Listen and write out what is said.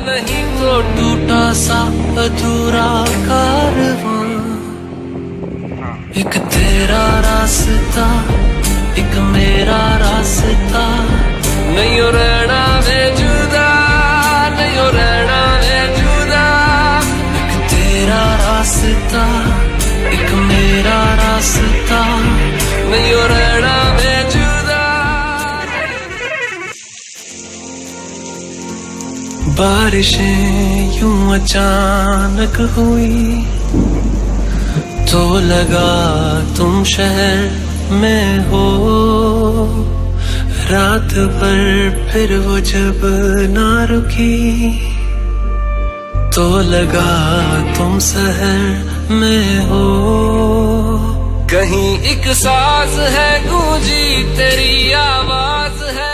नहीं तो टूटा सा अधूरा कारवां, एक तेरा रास्ता एक मेरा रास्ता, नहीं रहना मैं जुदा, नहीं रहना मैं जुदा। एक तेरा रास्ता एक मेरा रास्ता, नहीं रहना मैं जुदा। बारिशें यूं अचानक हुई तो लगा तुम शहर में हो, रात भर फिर वो जब ना रुकी तो लगा तुम शहर में हो। कहीं एक साज है गूंजी तेरी आवाज है,